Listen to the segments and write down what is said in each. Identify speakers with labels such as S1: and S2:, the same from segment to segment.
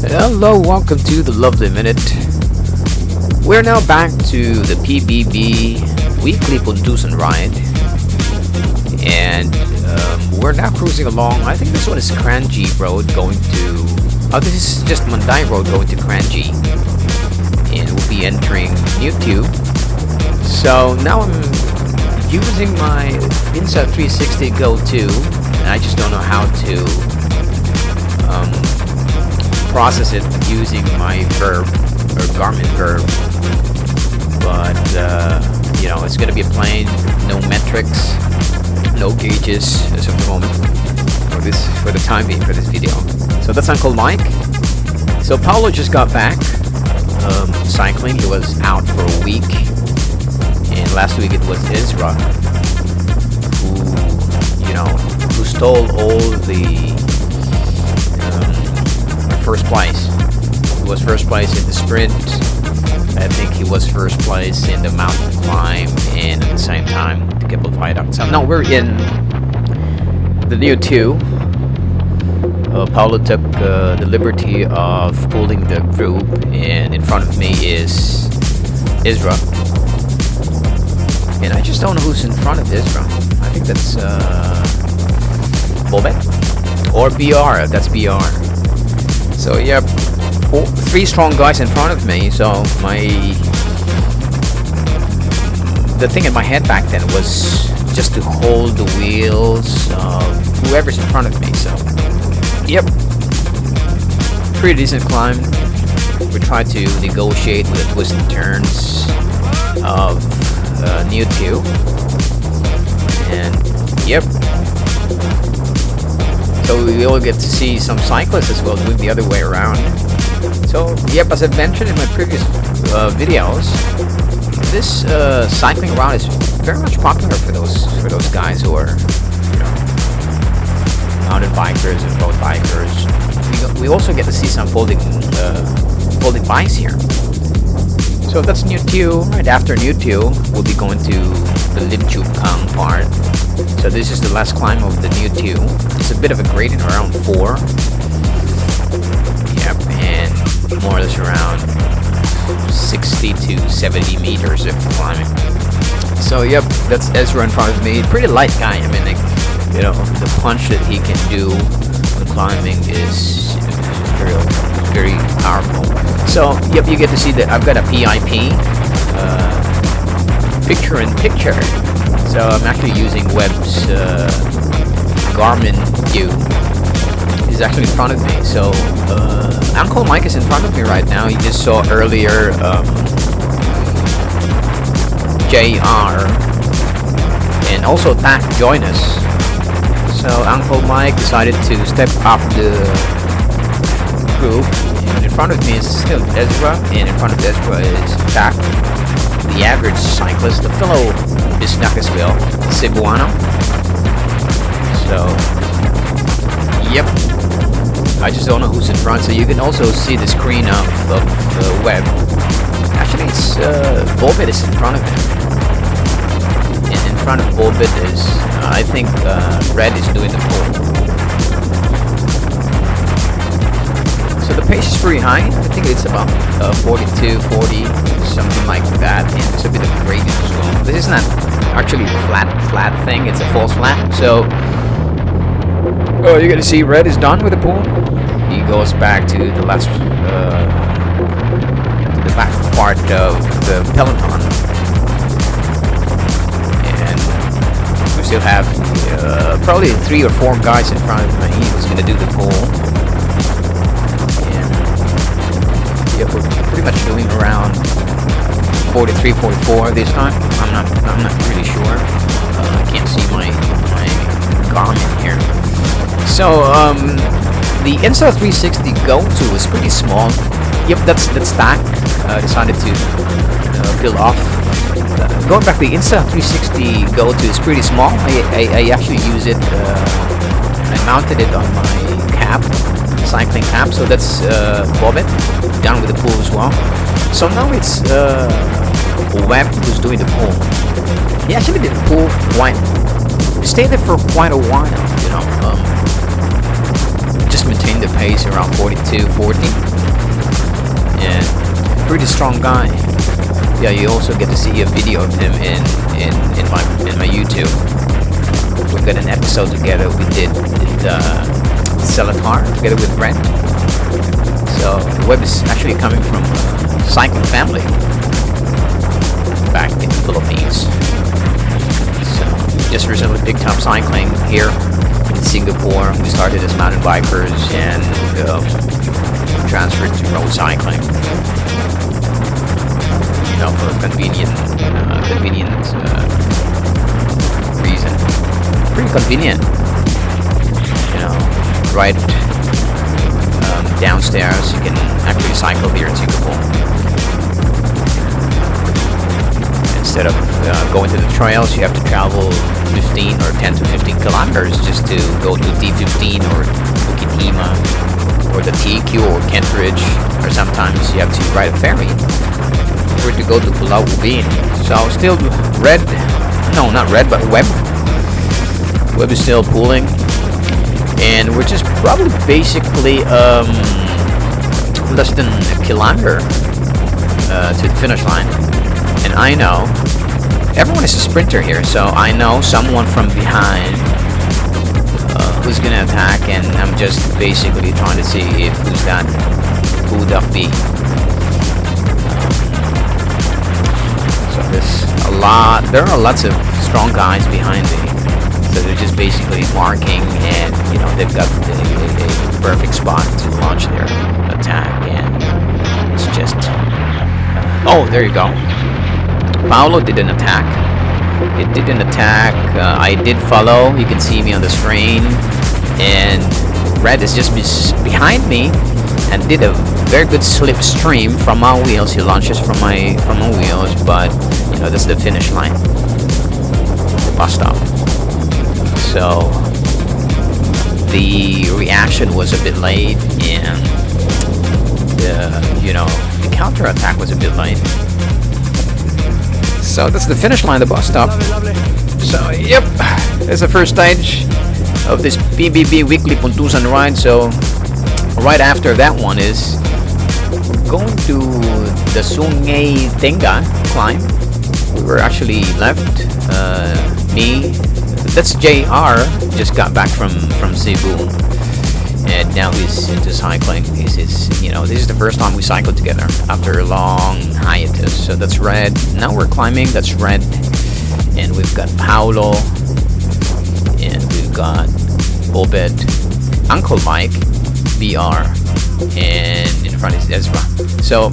S1: Hello, welcome to the Lovely Minute. We're now back to the PBB weekly Puntusan ride, and we're now cruising along. I think this one is Kranji Road going to... Oh, this is just Mandai Road going to Kranji, and we'll be entering New. So now I'm using my Insta 360 Go 2, and I just don't know how to process it using my verb or Garmin verb, but it's gonna be a plane, no metrics, no gauges as of the moment for the time being for this video. So that's Uncle Mike. So Paolo just got back cycling. He was out for a week, and last week it was Izra who stole all the first place. He was first place in the sprint. I think he was first place in the mountain climb, and at the same time the Gibble Viaduct. So now we're in the New 2. Paolo took the liberty of pulling the group, and in front of me is Izra. And I just don't know who's in front of Izra. I think that's Bobet or BR. That's BR. So yeah, three strong guys in front of me. So the thing in my head back then was just to hold the wheels of whoever's in front of me. So yep, pretty decent climb. We tried to negotiate with the twists and turns of New 2, and yep. So we all get to see some cyclists as well doing the other way around. So yep, as I mentioned in my previous videos, this cycling route is very much popular for those guys who are mountain bikers and road bikers. We also get to see some folding bikes here. So that's New 2. Right after New 2, we'll be going to the Lim Chu Kang part. So this is the last climb of the New 2. It's a bit of a gradient, around 4. Yep, and more or less around 60 to 70 meters of climbing. So yep, that's Ezra in front of me. Pretty light guy. I mean, the punch that he can do when climbing is very powerful. So yep, you get to see that I've got a PIP, picture-in-picture. So I'm actually using Webb's Garmin view. He's actually in front of me. So Uncle Mike is in front of me right now. You just saw earlier JR and also Tak join us. So Uncle Mike decided to step off the group. And in front of me is still Ezra, and in front of Ezra is Tak, the average cyclist, the fellow Bisnakasville, Cebuano. So, yep. I just don't know who's in front. So you can also see the screen of the web. Actually, it's Bobet is in front of him. And in front of Bobet is, I think, Red is doing the pull. So the pace is pretty high. I think it's about 42, 40, something like that. And it's a bit of a gradient as well. This is not actually a flat thing. It's a false flat. So you're gonna see Red is done with the pool. He goes back to the last, to the back part of the peloton, and we still have probably 3 or 4 guys in front of me who's gonna do the pool. Yeah, we're pretty much doing around 43, 44 this time. I'm not really sure. I can't see my Garmin here. So the Insta 360 Go 2 is pretty small. Yep, that's Tak. Decided to peel off. Going back, the Insta 360 Go 2 is pretty small. I actually use it. I mounted it on my cap, cycling cap. So that's Bobet down with the pool as well. So now it's Webb who's doing the pool. He actually did the pool stayed there for quite a while. Just maintain the pace around 42, 40. and pretty strong guy. Yeah, you also get to see a video of him in my YouTube. We got an episode together. We did Selatar together with Brent. So Webb is actually coming from a cycling family back in the Philippines. So just recently picked up cycling here in Singapore. We started as mountain bikers and transferred to road cycling. You know, for a convenient reason. Pretty convenient. You know, right downstairs. You can actually cycle here in Singapore instead of going to the trails. You have to travel 15 or 10 to 15 kilometers just to go to D15 or Bukit or the TQ or Kentridge, or sometimes you have to ride a ferry for to go to Pulau Ubin. So still Red, no, not Red, but Webb is still pulling, and we're just probably basically less than a kilometer to the finish line. And I know everyone is a sprinter here, so I know someone from behind who's gonna attack, and I'm just basically trying to see if who would that be. So there are lots of strong guys behind me, so they're just basically marking, and you know, they've got a perfect spot to launch their attack, and it's just oh, there you go. Paolo did an attack. It did an attack. I did follow. You can see me on the screen, and Red is just behind me and did a very good slipstream from my wheels. He launches from my wheels, but you know, that's the finish line, the bus stop. So the reaction was a bit late, and the counter attack was a bit late. So that's the finish line, the bus stop. So yep, that's the first stage of this PBB weekly Puntusan ride. So right after that one is going to the Sungay Dinga climb. We were actually left, me, that's JR, just got back from Cebu, and now he's into cycling. This is the first time we cycled together after a long hiatus. So that's Red. Now we're climbing. That's Red, and we've got Paolo, and we've got Obed, Uncle Mike, BR, and in front is Izra. So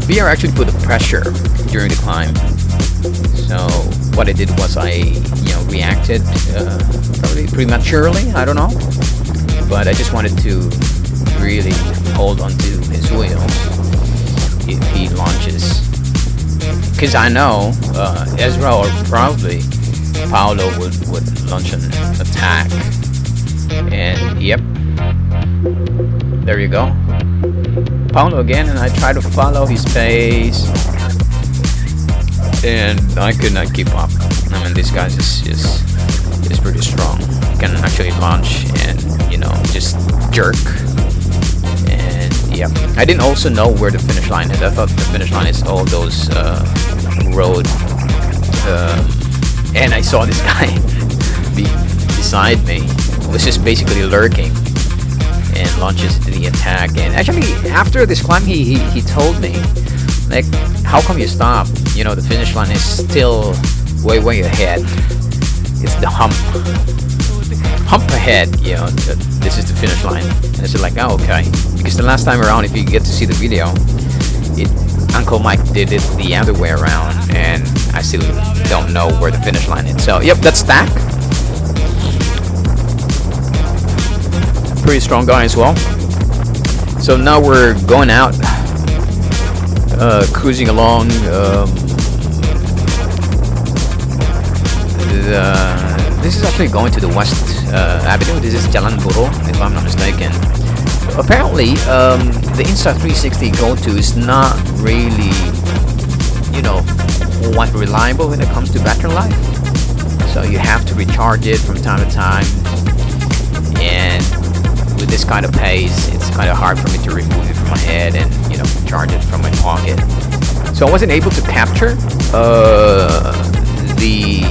S1: BR actually put the pressure during the climb. So what I did was I reacted probably prematurely, I don't know, but I just wanted to really hold on to his wheels if he launches, because I know Ezra or probably Paolo would launch an attack. And yep, there you go, Paolo again, and I try to follow his pace, and I could not keep up. I mean, this guy is pretty strong. Can actually launch and just jerk. And yeah, I didn't also know where the finish line is. I thought the finish line is all those road. And I saw this guy beside me, was just basically lurking, and launches into the attack. And actually, after this climb, he told me, like, how come you stop? The finish line is still way ahead. It's the hump ahead. This is the finish line. And I said, like, oh, okay. Because the last time around, if you get to see the video, Uncle Mike did it the other way around, and I still don't know where the finish line is. So yep, that's Stack. Pretty strong guy as well. So now we're going out, cruising along. This is actually going to the West Avenue. This is Jalan Buro, if I'm not mistaken. Apparently, the Insta360 go-to is not really, quite reliable when it comes to battery life. So you have to recharge it from time to time. And with this kind of pace, it's kind of hard for me to remove it from my head and, you know, charge it from my pocket. So I wasn't able to capture the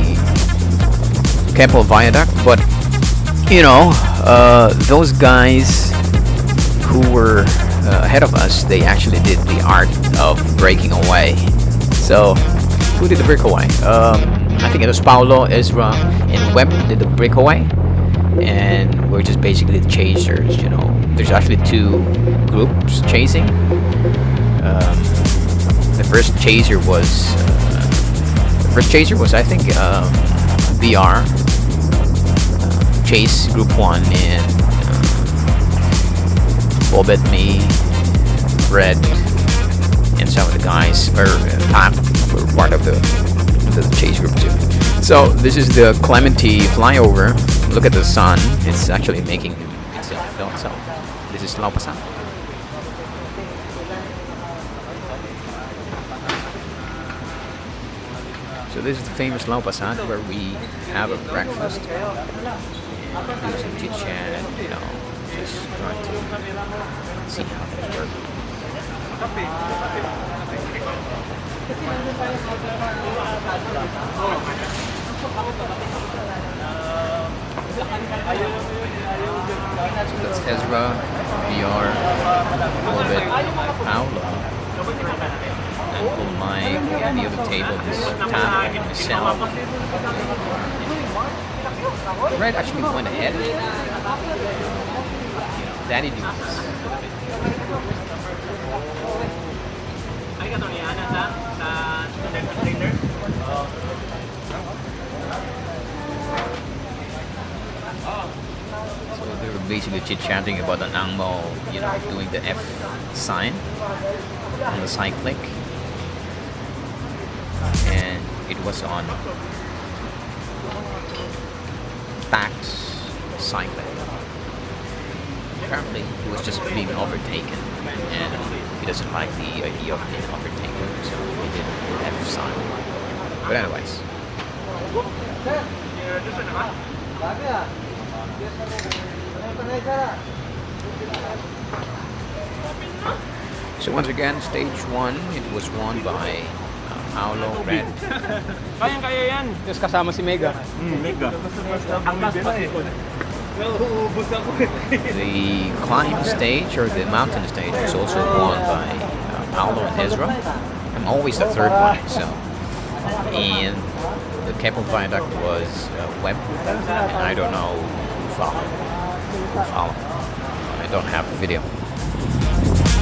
S1: Keppel Viaduct, but you know, those guys who were ahead of us, they actually did the art of breaking away. So who did the breakaway? I think it was Paolo, Izra, and Webb did the breakaway, and we're just basically the chasers. You know, there's actually two groups chasing. The first chaser was I think BR Chase Group 1, and Bobet, me, Red, and some of the guys were part of the Chase Group 2. So this is the Clementi flyover. Look at the sun. It's actually making itself felt. So this is Lau Pasat. So this is the famous Lau Pasat where we have a breakfast and do some chit chat, you know, just trying to see how things work. So that's Ezra, VR, Orbit, Paolo, Uncle Mike, and the other table is Tam, myself. Red actually went ahead. You know, Daddy dudes. So they were basically chit-chatting about the Nangmo, you know, doing the F sign on the cyclic. And it was on tax cycling. Apparently he was just being overtaken and he doesn't like the idea of being overtaken, so he did the F sign. But anyways. So once again, stage 1, it was won by Paolo, Red.
S2: Kayang-kaya yan.
S3: Tapos kasama si Mega.
S2: Mega.
S1: The climb stage, or the mountain stage, was also won by Paolo and Ezra. I'm always the third one, so. And the Keppel Viaduct was Webb, and I don't know who followed. I don't have the video.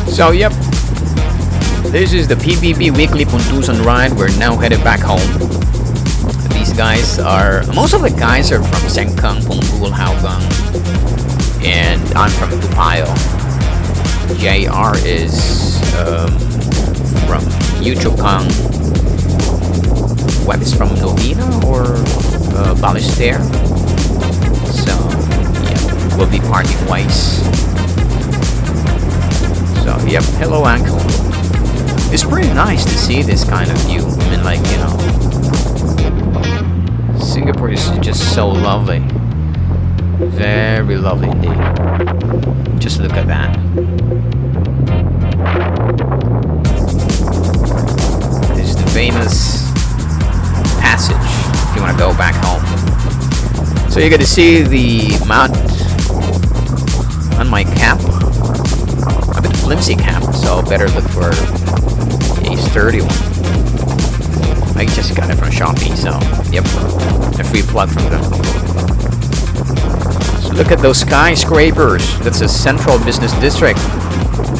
S1: So, yep. This is the PBB Weekly Puntusan Ride. We're now headed back home. These guys most of the guys are from Sengkang, Punggol, Hougang, and I'm from Tupayo. JR is from Yuchokang. Webb is from Novena or Ballester. So, yeah, we'll be parting ways. So, yep, hello, Uncle. It's pretty nice to see this kind of view. I mean, like, you know, Singapore is just so lovely. Very lovely indeed. Just look at that. This is the famous passage if you want to go back home. So you get to see the mount on my cap. A bit flimsy cap, so better look for a sturdy one. I just got it from Shopee, so yep, a free plug from them. So look at those skyscrapers. That's a central business district,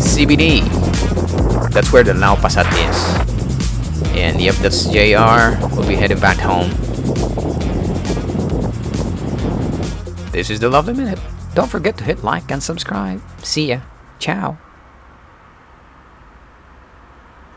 S1: CBD. That's where the Lau Pasat is. And yep, that's JR. We'll be heading back home. This is the Lovely Minute. Don't forget to hit like and subscribe. See ya. Ciao.